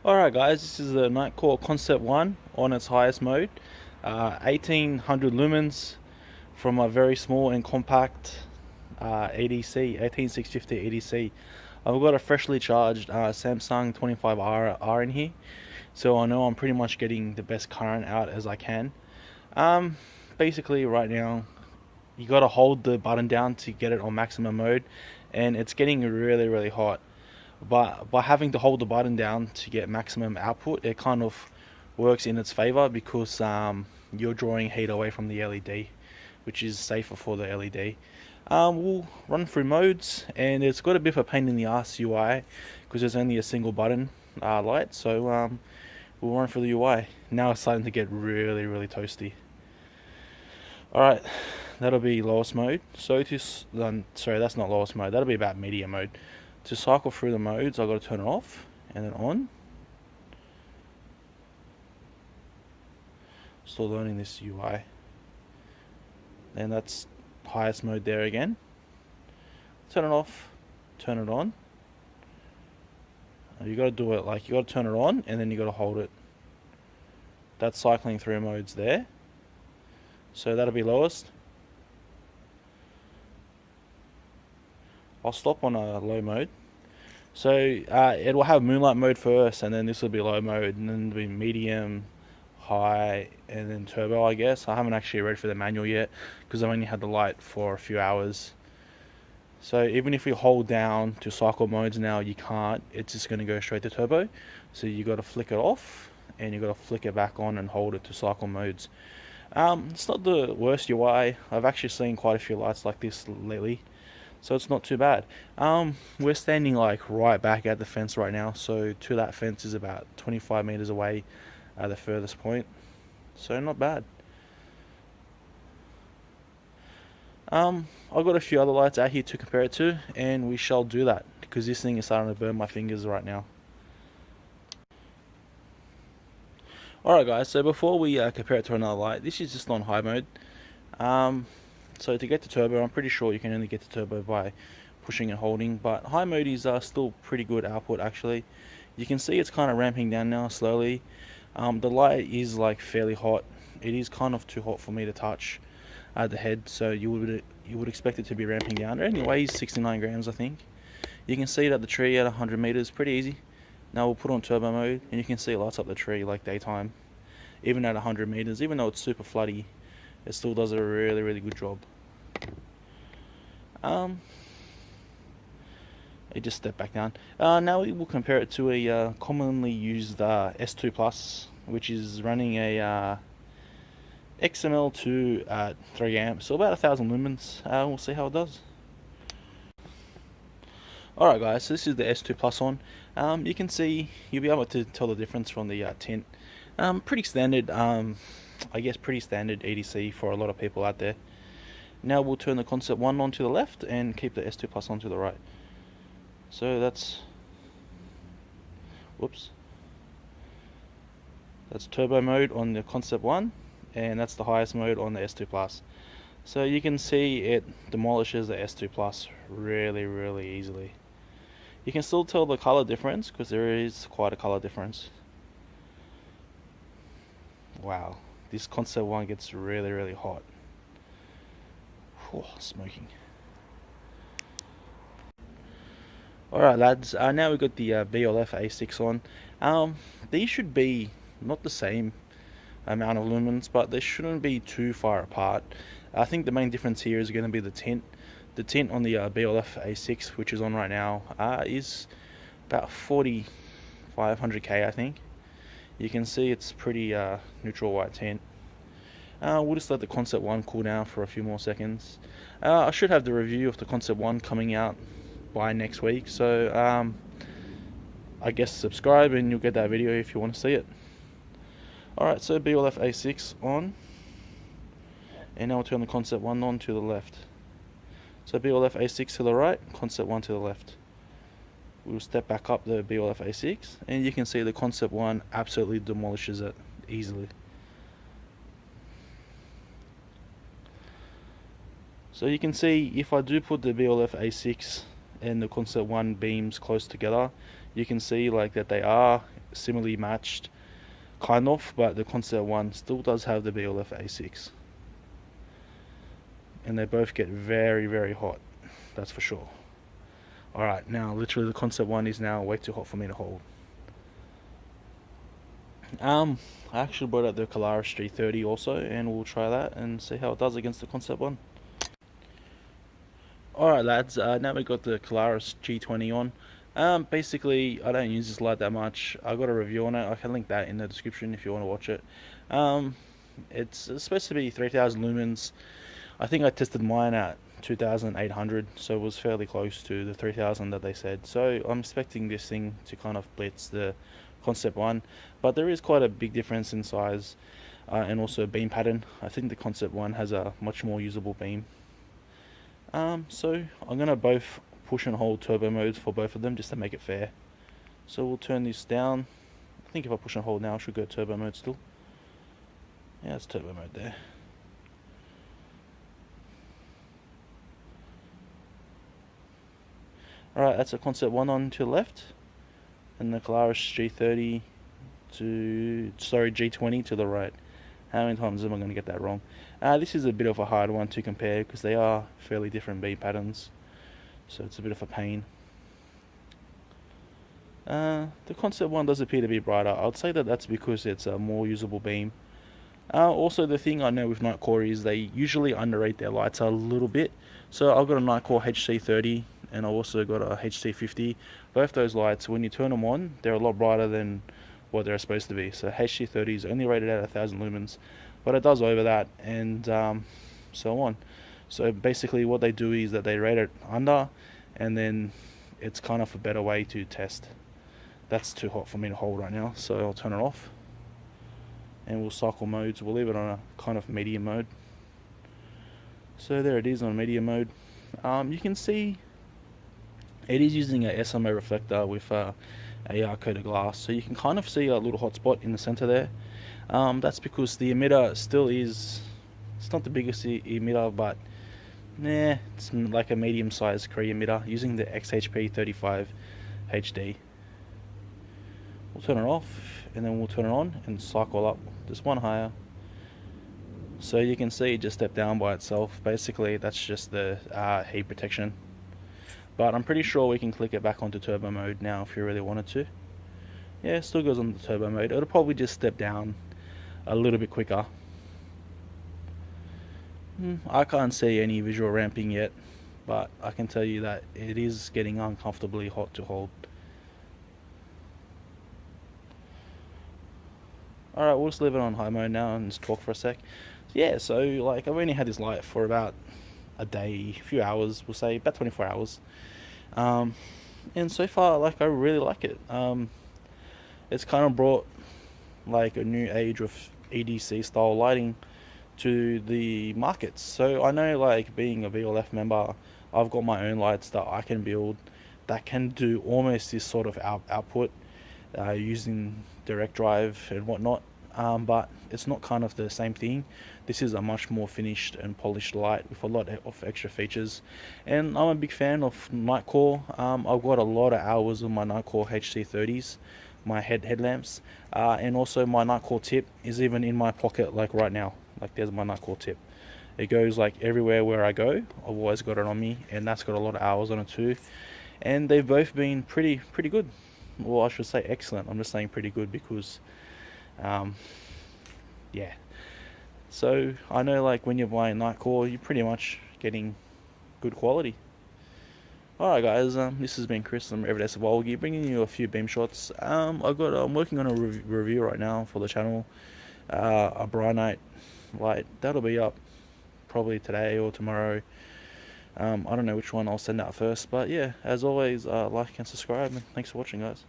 Alright guys, this is the Nitecore Concept 1 on its highest mode. 1800 lumens from a very small and compact EDC, 18650 EDC. I've got a freshly charged Samsung 25R in here, so I know I'm pretty much getting the best current out as I can. Basically right now, you got to hold the button down to get it on maximum mode, and it's getting really hot. But by having to hold the button down to get maximum output, it kind of works in its favor because you're drawing heat away from the LED, which is safer for the LED. We'll run through modes, and it's got a bit of a pain in the ass UI because there's only a single button light. So we'll run through the UI. Now it's starting to get really toasty. Alright, that'll be lowest mode. Sorry, that's not lowest mode. That'll be about medium mode. To cycle through the modes, I've got to turn it off and then on. Still learning this UI. And that's highest mode there again. Turn it off, turn it on. You got to do it like you got to turn it on and then you got to hold it. That's cycling through modes there. So that'll be lowest. I'll stop on a low mode. So it will have moonlight mode first, and then this will be low mode, and then it'll be medium, high, and then turbo, I guess. I haven't actually read for the manual yet because I've only had the light for a few hours. So even if you hold down to cycle modes now, you can't. It's just going to go straight to turbo. So you got to flick it off, and you got to flick it back on and hold it to cycle modes. It's not the worst UI. I've actually seen quite a few lights like this lately, so it's not too bad. We're standing like right back at the fence right now, so to that fence is about 25 meters away at the furthest point, so not bad. I've got a few other lights out here to compare it to, and we shall do that because this thing is starting to burn my fingers right now. Alright guys, so before we compare it to another light, this is just on high mode. So to get to turbo, I'm pretty sure you can only get to turbo by pushing and holding, but high mode is still pretty good output actually. You can see it's kind of ramping down now slowly. The light is like fairly hot. It is kind of too hot for me to touch the head, so you would expect it to be ramping down. It only weighs 69 grams I think. You can see it at the tree at 100 meters, pretty easy. Now we'll put on turbo mode, and you can see it lights up the tree like daytime. Even at 100 meters, even though it's super floody, it still does a really good job. It just stepped back down. Now we will compare it to a commonly used S2 Plus, which is running a XML2 at 3 amps, so about 1000 lumens. We'll see how it does. Alright guys, so this is the S2 Plus on. You can see, you'll be able to tell the difference from the tint. Pretty standard, I guess pretty standard EDC for a lot of people out there. Now we'll turn the Concept 1 on to the left and keep the S2 Plus on to the right. So that's, whoops. That's turbo mode on the Concept 1, and that's the highest mode on the S2 Plus. So you can see it demolishes the S2 Plus really easily. You can still tell the color difference because there is quite a color difference. Wow, this Concept 1 gets really hot. Oh, smoking. Alright lads, now we've got the BLF A6 on. These should be not the same amount of lumens, but they shouldn't be too far apart. I think the main difference here is going to be the tint. The tint on the BLF A6, which is on right now, is about 4500K I think. You can see it's pretty neutral white tint. We'll just let the Concept 1 cool down for a few more seconds. I should have the review of the Concept 1 coming out by next week, so I guess subscribe and you'll get that video if you want to see it. Alright, so BLF A6 on, and now we'll turn the Concept 1 on to the left. So BLF A6 to the right, Concept 1 to the left. We'll step back up the BLF A6, and you can see the Concept 1 absolutely demolishes it easily. So you can see if I do put the BLF A6 and the Concept 1 beams close together, you can see like that they are similarly matched, kind of, but the Concept 1 still does have the BLF A6, and they both get very, very hot, that's for sure. Alright, now literally the Concept 1 is now way too hot for me to hold. I actually brought out the Polaris G30 also, and we'll try that and see how it does against the Concept 1. Alright lads, now we've got the Polaris G20 on. Basically, I don't use this light that much. I got a review on it. I can link that in the description if you want to watch it. It's supposed to be 3000 lumens. I think I tested mine at 2800, so it was fairly close to the 3000 that they said. So I'm expecting this thing to kind of blitz the Concept 1, but there is quite a big difference in size and also beam pattern. I think the Concept 1 has a much more usable beam. So I'm going to both push and hold turbo modes for both of them just to make it fair. So we'll turn this down. I think if I push and hold now, I should go turbo mode still. Yeah, it's turbo mode there. Alright, that's a Concept 1 on to the left, and the Polaris G20 to the right. How many times am I going to get that wrong? This is a bit of a hard one to compare because they are fairly different beam patterns, so it's a bit of a pain. The Concept 1 does appear to be brighter. I'd say that that's because it's a more usable beam. Also, the thing I know with Nitecore is they usually underrate their lights a little bit. So I've got a Nitecore HC30 and I've also got a HC50. Both those lights, when you turn them on, they're a lot brighter than what they're supposed to be. So HC30 is only rated at 1000 lumens, but it does over that, and so on. So basically what they do is that they rate it under, and then it's kind of a better way to test. That's too hot for me to hold right now, so I'll turn it off. And we'll cycle modes. We'll leave it on a kind of medium mode. So there it is on medium mode. You can see it is using a SMA reflector with AR coated glass, so you can kind of see a little hot spot in the center there. That's because the emitter still is, it's not the biggest emitter, but it's like a medium sized Korea emitter using the XHP35 HD. We'll turn it off and then we'll turn it on and cycle up just one higher. So you can see it just stepped down by itself. Basically that's just the heat protection, but I'm pretty sure we can click it back onto turbo mode now if you really wanted to. Yeah, it still goes on the turbo mode. It'll probably just step down a little bit quicker. I can't see any visual ramping yet, but I can tell you that it is getting uncomfortably hot to hold. Alright, we'll just leave it on high mode now and just talk for a sec. Yeah, so like I've only had this light for about a day, a few hours, we'll say about 24 hours. And so far, like, I really like it. It's kind of brought like a new age of EDC style lighting to the markets. So I know, like, being a VLF member, I've got my own lights that I can build that can do almost this sort of output using direct drive and whatnot, but it's not kind of the same thing. This is a much more finished and polished light with a lot of extra features, and I'm a big fan of Nitecore. I've got a lot of hours on my Nitecore HC30s, my headlamps, and also my Nitecore tip is even in my pocket, like right now. Like, there's my Nitecore tip. It goes like everywhere where I go. I've always got it on me, and that's got a lot of hours on it too. And they've both been pretty good. Well, I should say excellent. I'm just saying pretty good because yeah. So I know, like, when you're buying Nitecore, you're pretty much getting good quality. Alright guys, this has been Chris from Everyday Survival, bringing you a few Beamshots. I'm working on a review right now for the channel, a Bright light. That'll be up probably today or tomorrow. I don't know which one I'll send out first, but yeah, as always, like and subscribe, and thanks for watching, guys.